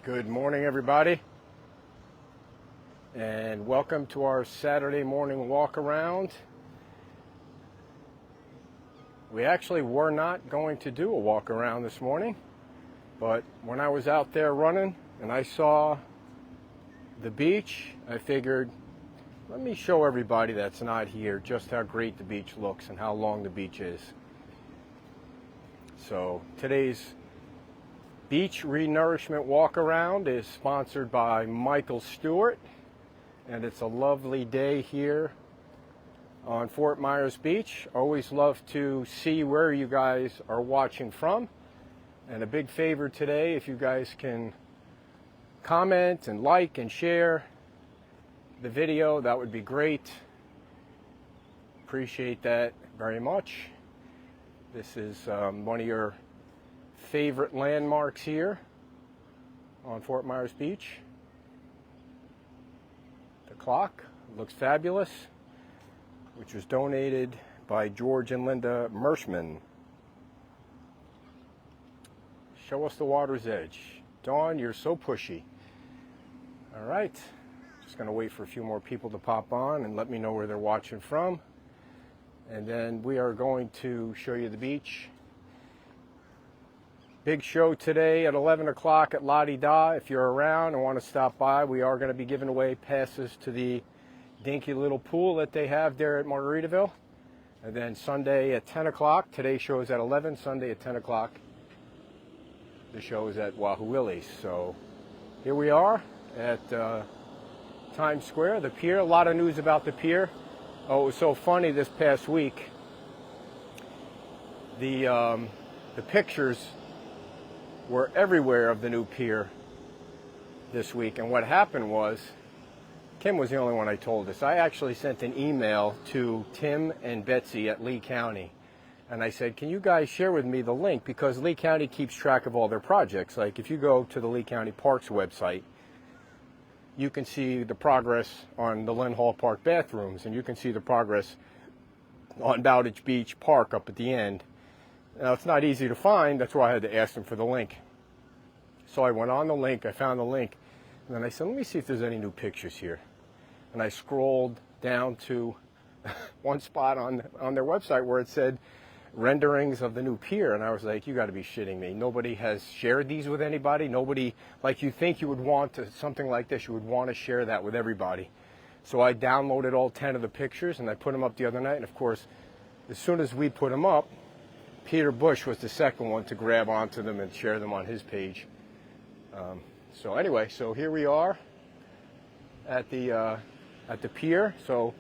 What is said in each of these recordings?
Good morning, everybody, and welcome to our Saturday morning walk around. We actually were not going to do a walk around this morning, but when I was out there running and I saw the beach, I figured, let me show everybody that's not here just how great the beach looks and how long the beach is. So today's Beach Renourishment walk around is sponsored by Michael Stewart, and it's a lovely day here on Fort Myers Beach. Always love to see where you guys are watching from, and a big favor today, if you guys can comment and like and share the video, that would be great. Appreciate that very much. This is one of your favorite landmarks here on Fort Myers Beach. The clock looks fabulous, which was donated by George and Linda Mershman. Show us the water's edge. Dawn, you're so pushy. All right, just gonna wait for a few more people to pop on and let me know where they're watching from. And then we are going to show you the beach. Big show today at 11 o'clock at La Di Da. If you're around and want to stop by, we are going to be giving away passes to the dinky little pool that they have there at Margaritaville. And then Sunday at 10 o'clock. Today's show is at 11. Sunday at 10 o'clock. The show is at Wahoo Willie's. So here we are at Times Square, the pier. A lot of news about the pier. Oh, it was so funny this past week. The pictures were everywhere of the new pier this week. And what happened was, Kim was the only one I told this. I actually sent an email to Tim and Betsy at Lee County. And I said, can you guys share with me the link? Because Lee County keeps track of all their projects. Like if you go to the Lee County Parks website, you can see the progress on the Lynn Hall Park bathrooms. And you can see the progress on Bowditch Beach Park up at the end. Now, it's not easy to find. That's why I had to ask them for the link. So I went on the link. I found the link. And then I said, let me see if there's any new pictures here. And I scrolled down to one spot on their website where it said renderings of the new pier. And I was like, you got to be shitting me. Nobody has shared these with anybody. Nobody, like you think you would want to, something like this, you would want to share that with everybody. So I downloaded all 10 of the pictures and I put them up the other night. And of course, as soon as we put them up, Peter Bush was the second one to grab onto them and share them on his page. So anyway, so here we are at the pier. So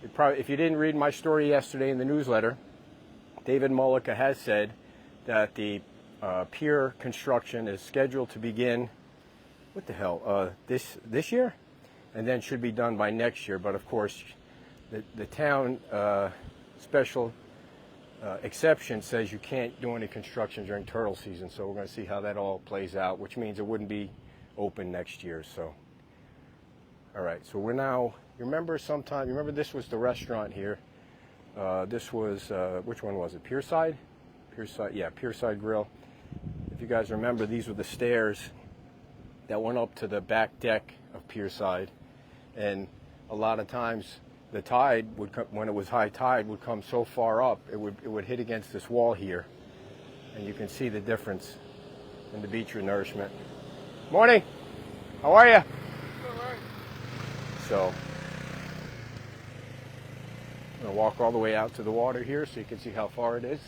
if you didn't read my story yesterday in the newsletter, David Mullica has said that the pier construction is scheduled to begin, what the hell, this year? And then should be done by next year. But of course, the town special exception says you can't do any construction during turtle season, so we're going to see how that all plays out, which means it wouldn't be open next year. So, all right, so we're now, you remember this was the restaurant here. This was, which one was it? Pierside? Pierside, yeah, Pierside Grill. If you guys remember, these were the stairs that went up to the back deck of Pierside, and a lot of times the tide would come, when it was high tide, would come so far up, it would hit against this wall here. And you can see the difference in the beach renourishment. Morning! How are you? All right. So, I'm gonna walk all the way out to the water here so you can see how far it is.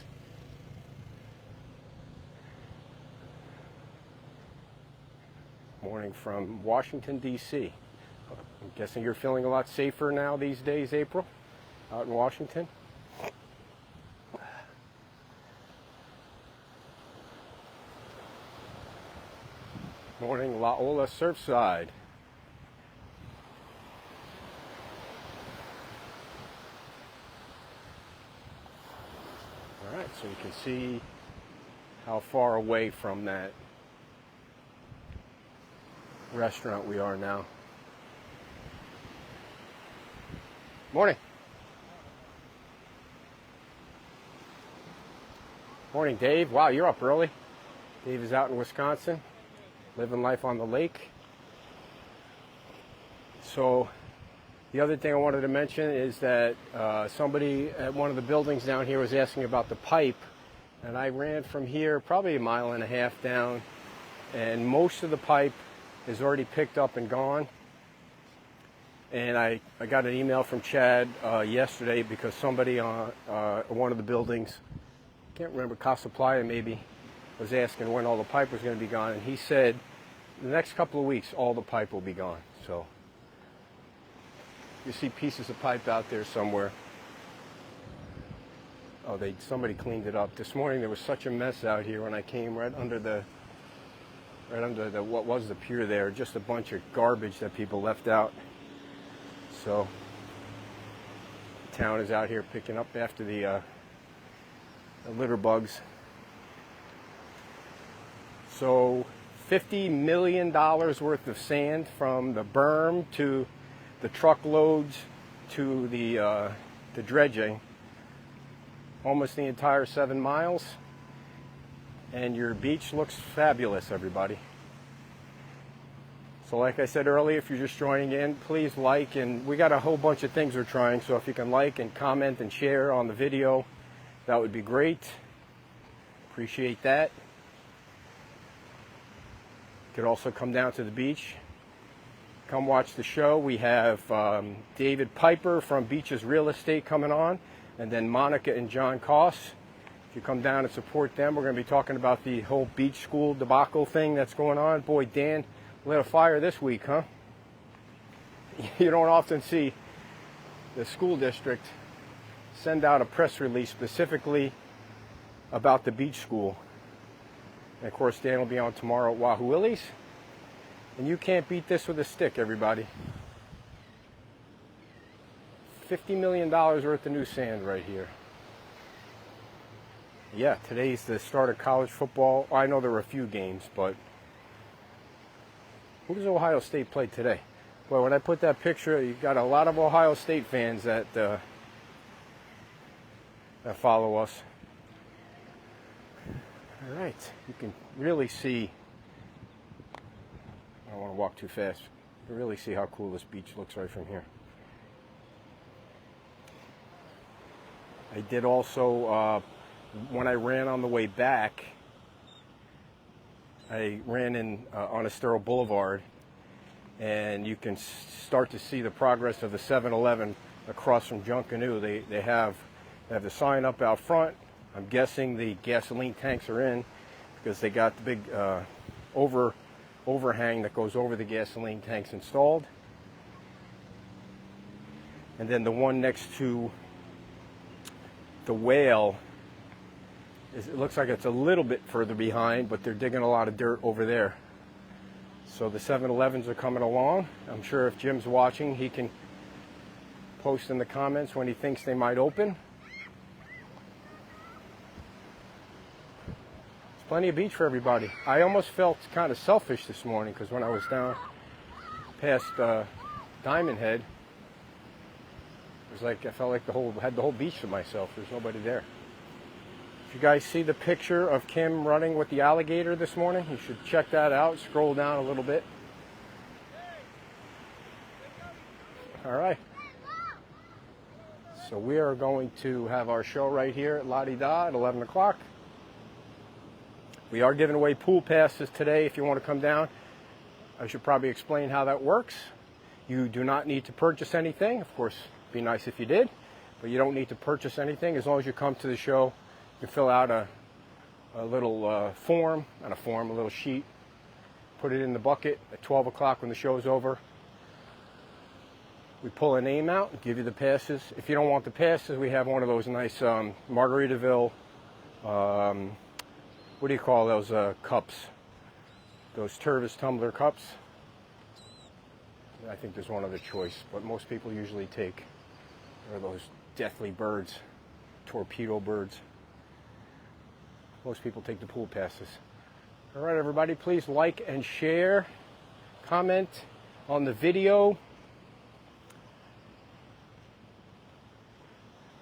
Morning from Washington, D.C. I'm guessing you're feeling a lot safer now these days, April, out in Washington. Morning, La Ola Surfside. All right, so you can see how far away from that restaurant we are now. Morning. Morning, Dave. Wow, you're up early. Dave is out in Wisconsin. living life on the lake. So the other thing I wanted to mention is that somebody at one of the buildings down here was asking about the pipe, and I ran from here probably 1.5 miles down, and most of the pipe is already picked up and gone. And I got an email from Chad yesterday because somebody on one of the buildings, I can't remember, Casa Playa maybe, was asking when all the pipe was going to be gone, and he said the next couple of weeks all the pipe will be gone. So you see pieces of pipe out there somewhere. Oh, somebody cleaned it up. This morning there was such a mess out here when I came right under the what was the pier there, just a bunch of garbage that people left out. So the town is out here picking up after the litter bugs. So $50 million worth of sand from the berm to the truckloads to the dredging, almost the entire 7 miles, and your beach looks fabulous, everybody. So like I said earlier, if you're just joining in, please like, and we got a whole bunch of things we're trying, so if you can like and comment and share on the video, that would be great. Appreciate that. You could also come down to the beach, come watch the show. We have David Piper from Beaches Real Estate coming on, and then Monica and John Koss. If you come down and support them, we're going to be talking about the whole beach school debacle thing that's going on. Boy, Dan lit a fire this week, huh? You don't often see the school district send out a press release specifically about the beach school. And of course, Dan will be on tomorrow at Wahoo Willie's. And you can't beat this with a stick, everybody. $50 million worth of new sand right here. Yeah, today's the start of college football. I know there were a few games, but who does Ohio State play today? Well, when I put that picture, you got a lot of Ohio State fans that follow us. All right, you can really see. I don't want to walk too fast. You can really see how cool this beach looks right from here. I did also, when I ran on the way back, I ran in on Estero Boulevard, and you can start to see the progress of the 7-Eleven across from Junkanoo. They have the sign up out front. I'm guessing the gasoline tanks are in because they got the big overhang that goes over the gasoline tanks installed. And then the one next to the whale, it looks like it's a little bit further behind, but they're digging a lot of dirt over there. So the 7-Elevens are coming along. I'm sure if Jim's watching, he can post in the comments when he thinks they might open. There's plenty of beach for everybody. I almost felt kind of selfish this morning because when I was down past Diamond Head, it was like I felt like had the whole beach to myself. There's nobody there. If you guys see the picture of Kim running with the alligator this morning, you should check that out. Scroll down a little bit. All right. So we are going to have our show right here at La Di Da at 11 o'clock. We are giving away pool passes today if you want to come down. I should probably explain how that works. You do not need to purchase anything. Of course, it'd be nice if you did, but you don't need to purchase anything as long as you come to the show. You fill out a little form, not a form, a little sheet, put it in the bucket at 12 o'clock when the show's over. We pull a name out and give you the passes. If you don't want the passes, we have one of those nice Margaritaville, what do you call those cups? Those Tervis tumbler cups. I think there's one other choice, but most people usually take those deathly birds, torpedo birds. Most people take the pool passes. All right, everybody, please like and share, comment on the video,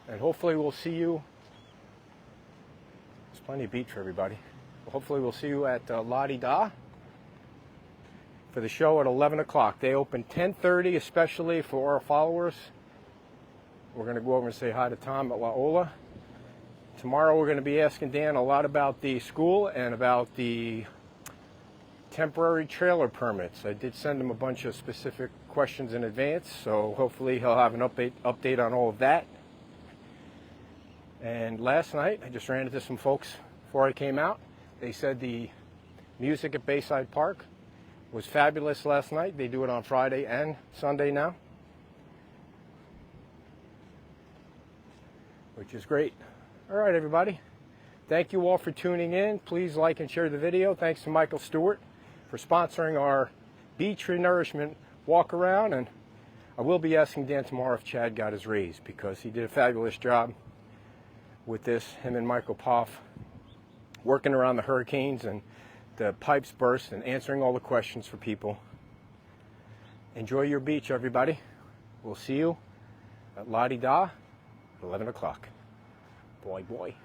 and hopefully we'll see you. There's plenty of beach for everybody. Hopefully we'll see you at La Di Da for the show at 11 o'clock. They open 10:30, especially for our followers. We're going to go over and say hi to Tom at La Ola. Tomorrow we're going to be asking Dan a lot about the school and about the temporary trailer permits. I did send him a bunch of specific questions in advance, so hopefully he'll have an update on all of that. And last night I just ran into some folks before I came out. They said the music at Bayside Park was fabulous last night. They do it on Friday and Sunday now, which is great. All right, everybody. Thank you all for tuning in. Please like and share the video. Thanks to Michael Stewart for sponsoring our beach renourishment walk around. And I will be asking Dan tomorrow if Chad got his raise, because he did a fabulous job with this, him and Michael Poff, working around the hurricanes and the pipes burst and answering all the questions for people. Enjoy your beach, everybody. We'll see you at La-di-da at 11 o'clock. Boy, boy.